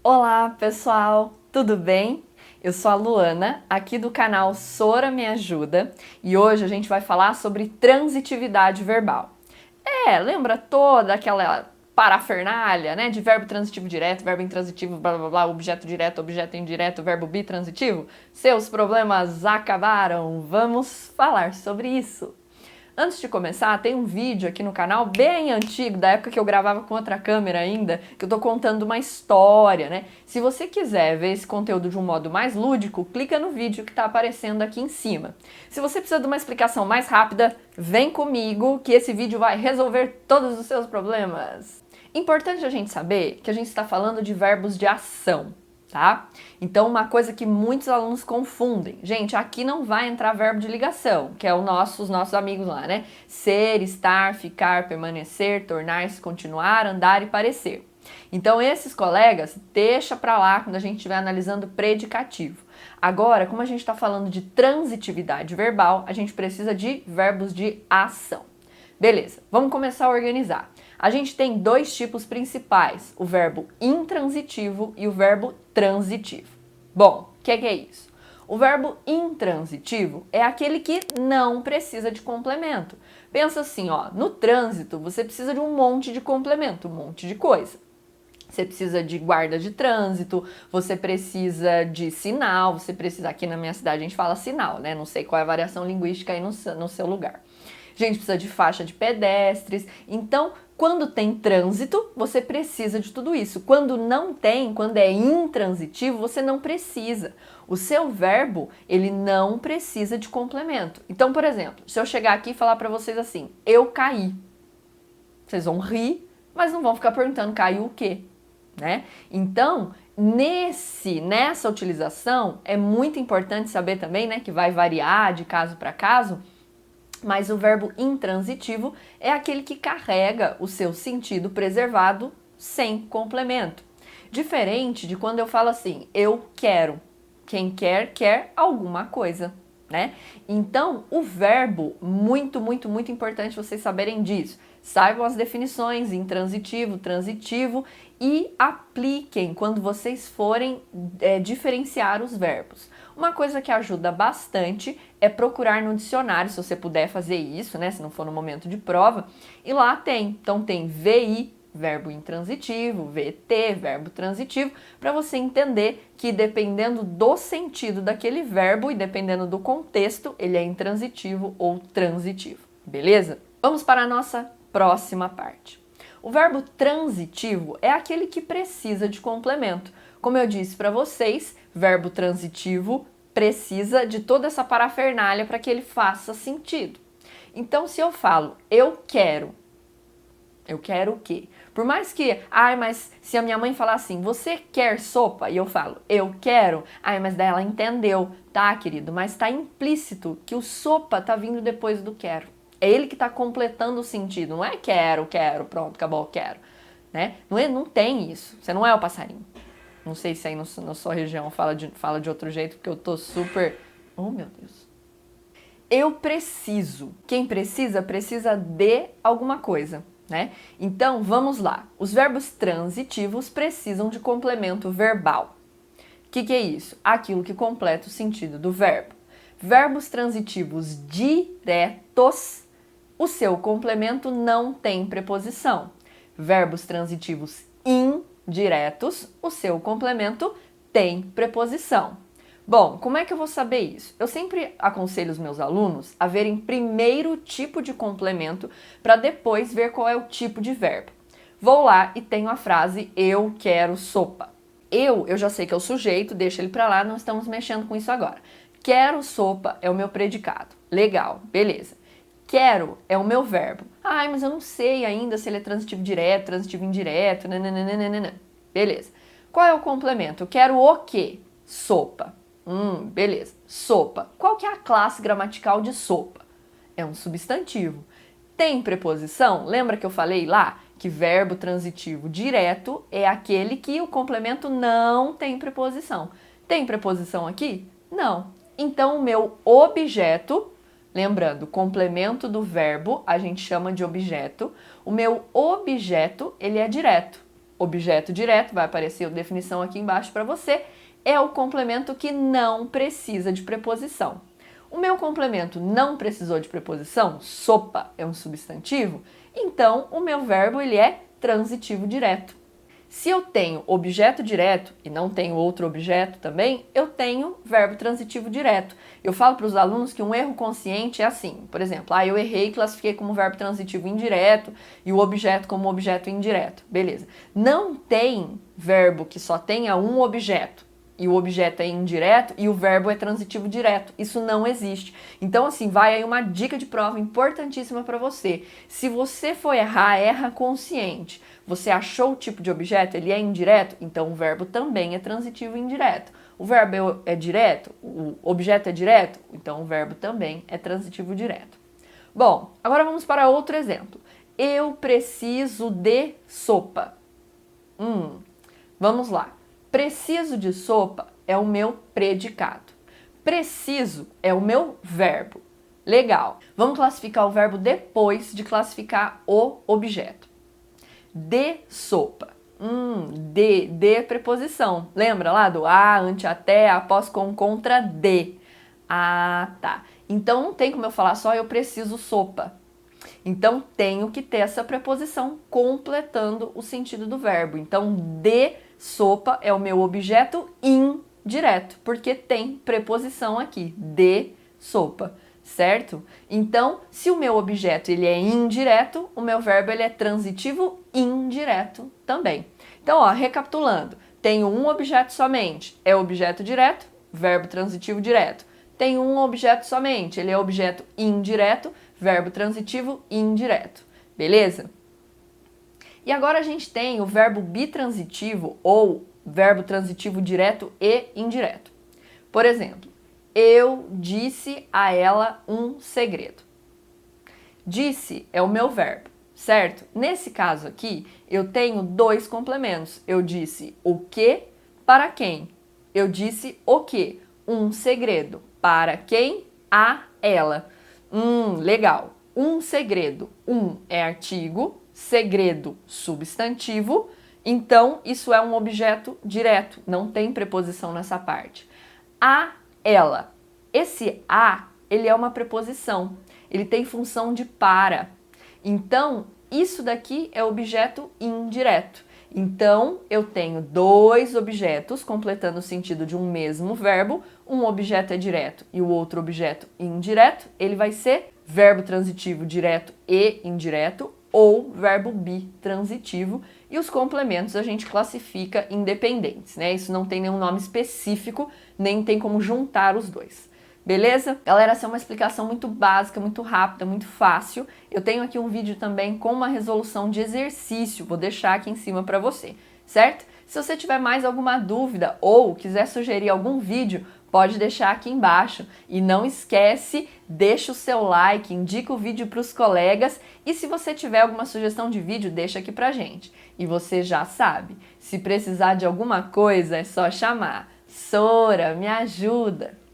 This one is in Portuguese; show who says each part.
Speaker 1: Olá, pessoal, tudo bem? Eu sou a Luana, aqui do canal Sora Me Ajuda, e hoje a gente vai falar sobre transitividade verbal. Lembra toda aquela parafernália, né, de verbo transitivo direto, verbo intransitivo, blá blá blá, objeto direto, objeto indireto, verbo bitransitivo? Seus problemas acabaram? Vamos falar sobre isso. Antes de começar, tem um vídeo aqui no canal bem antigo, da época que eu gravava com outra câmera ainda, que eu tô contando uma história, né? Se você quiser ver esse conteúdo de um modo mais lúdico, clica no vídeo que tá aparecendo aqui em cima. Se você precisa de uma explicação mais rápida, vem comigo que esse vídeo vai resolver todos os seus problemas. Importante a gente saber que a gente está falando de verbos de ação. Tá? Então, uma coisa que muitos alunos confundem. Gente, aqui não vai entrar verbo de ligação, que é os nossos amigos lá, né? Ser, estar, ficar, permanecer, tornar-se, continuar, andar e parecer. Então, esses colegas, deixa pra lá quando a gente estiver analisando predicativo. Agora, como a gente está falando de transitividade verbal, a gente precisa de verbos de ação. Beleza, vamos começar a organizar. A gente tem dois tipos principais, o verbo intransitivo e o verbo transitivo. Bom, o que é isso? O verbo intransitivo é aquele que não precisa de complemento. Pensa assim, ó, no trânsito você precisa de um monte de complemento, um monte de coisa. Você precisa de guarda de trânsito, você precisa de sinal, você precisa, aqui na minha cidade a gente fala sinal, né? Não sei qual é a variação linguística aí no seu lugar. A gente precisa de faixa de pedestres, então quando tem trânsito, você precisa de tudo isso. Quando não tem, quando é intransitivo, você não precisa. O seu verbo, ele não precisa de complemento. Então, por exemplo, se eu chegar aqui e falar para vocês assim, eu caí. Vocês vão rir, mas não vão ficar perguntando, caiu o quê? Né? Então, nessa utilização, é muito importante saber também, né, que vai variar de caso para caso, mas o verbo intransitivo é aquele que carrega o seu sentido preservado sem complemento. Diferente de quando eu falo assim, eu quero. Quem quer, quer alguma coisa, né? Então, o verbo, muito importante vocês saberem disso. Saibam as definições, intransitivo, transitivo e apliquem quando vocês forem diferenciar os verbos. Uma coisa que ajuda bastante é procurar no dicionário, se você puder fazer isso, né, se não for no momento de prova, e lá tem. Então tem VI, verbo intransitivo, VT, verbo transitivo, para você entender que dependendo do sentido daquele verbo e dependendo do contexto, ele é intransitivo ou transitivo, beleza? Vamos para a nossa próxima parte. O verbo transitivo é aquele que precisa de complemento. Como eu disse para vocês, verbo transitivo precisa de toda essa parafernália para que ele faça sentido. Então, se eu falo eu quero o quê? Por mais que, mas se a minha mãe falar assim, você quer sopa? E eu falo, eu quero. Mas daí ela entendeu, tá, querido? Mas tá implícito que o sopa tá vindo depois do quero. É ele que está completando o sentido, não é quero, pronto, acabou, quero. Né? Não tem isso, você não é o passarinho. Não sei se aí na sua região fala de outro jeito, porque eu tô super... Oh, meu Deus. Eu preciso. Quem precisa, precisa de alguma coisa, né? Então, vamos lá. Os verbos transitivos precisam de complemento verbal. O que é isso? Aquilo que completa o sentido do verbo. Verbos transitivos diretos, o seu complemento não tem preposição. Verbos transitivos indiretos, o seu complemento tem preposição. Bom, como é que eu vou saber isso? Eu sempre aconselho os meus alunos a verem primeiro o tipo de complemento para depois ver qual é o tipo de verbo. Vou lá e tenho a frase eu quero sopa. Eu já sei que é o sujeito, deixa ele para lá, não estamos mexendo com isso agora. Quero sopa é o meu predicado. Legal, beleza. Quero é o meu verbo. Mas eu não sei ainda se ele é transitivo direto, transitivo indireto, nananana. Beleza. Qual é o complemento? Eu quero o quê? Sopa. Beleza. Sopa. Qual que é a classe gramatical de sopa? É um substantivo. Tem preposição? Lembra que eu falei lá que verbo transitivo direto é aquele que o complemento não tem preposição. Tem preposição aqui? Não. Então, o meu objeto, lembrando, complemento do verbo a gente chama de objeto. O meu objeto, ele é direto. objeto direto, vai aparecer a definição aqui embaixo para você, é o complemento que não precisa de preposição. O meu complemento não precisou de preposição, sopa é um substantivo, então o meu verbo ele é transitivo direto. Se eu tenho objeto direto e não tenho outro objeto também, eu tenho verbo transitivo direto. Eu falo para os alunos que um erro consciente é assim, por exemplo, eu errei e classifiquei como verbo transitivo indireto e o objeto como objeto indireto. Beleza. Não tem verbo que só tenha um objeto e o objeto é indireto e o verbo é transitivo direto. Isso não existe. Então, assim, vai aí uma dica de prova importantíssima para você. Se você for errar, erra consciente. Você achou o tipo de objeto, ele é indireto, então o verbo também é transitivo indireto. O verbo é direto, o objeto é direto, então o verbo também é transitivo direto. Bom, agora vamos para outro exemplo. Eu preciso de sopa. Vamos lá. Preciso de sopa é o meu predicado. Preciso é o meu verbo. Legal. Vamos classificar o verbo depois de classificar o objeto. De sopa. De é preposição. Lembra lá do a, ante, até, após, com, contra, de. Ah, tá. Então não tem como eu falar só eu preciso sopa. Então tenho que ter essa preposição completando o sentido do verbo. Então de sopa é o meu objeto indireto, porque tem preposição aqui, de sopa, certo? Então, se o meu objeto ele é indireto, o meu verbo ele é transitivo indireto também. Então, recapitulando, tenho um objeto somente, é objeto direto, verbo transitivo direto. Tenho um objeto somente, ele é objeto indireto, verbo transitivo indireto. Beleza? E agora a gente tem o verbo bitransitivo ou verbo transitivo direto e indireto. Por exemplo, eu disse a ela um segredo. Disse é o meu verbo, certo? Nesse caso aqui, eu tenho dois complementos. Eu disse o que para quem? Eu disse o que? Um segredo. Para quem? A ela. Legal. Um segredo. É artigo, segredo, substantivo. Então, isso é um objeto direto. Não tem preposição nessa parte. A ela. Esse a, ele é uma preposição. Ele tem função de para. Então, isso daqui é objeto indireto. Então, eu tenho dois objetos completando o sentido de um mesmo verbo. Um objeto é direto e o outro objeto indireto. Ele vai ser verbo transitivo direto e indireto ou verbo bitransitivo. E os complementos a gente classifica independentes, né? Isso não tem nenhum nome específico, nem tem como juntar os dois. Beleza? Galera, essa é uma explicação muito básica, muito rápida, muito fácil. Eu tenho aqui um vídeo também com uma resolução de exercício, vou deixar aqui em cima para você, certo? Se você tiver mais alguma dúvida ou quiser sugerir algum vídeo, pode deixar aqui embaixo. E não esquece, deixa o seu like, indica o vídeo para os colegas e se você tiver alguma sugestão de vídeo, deixa aqui pra gente. E você já sabe, se precisar de alguma coisa é só chamar. Sora, me ajuda!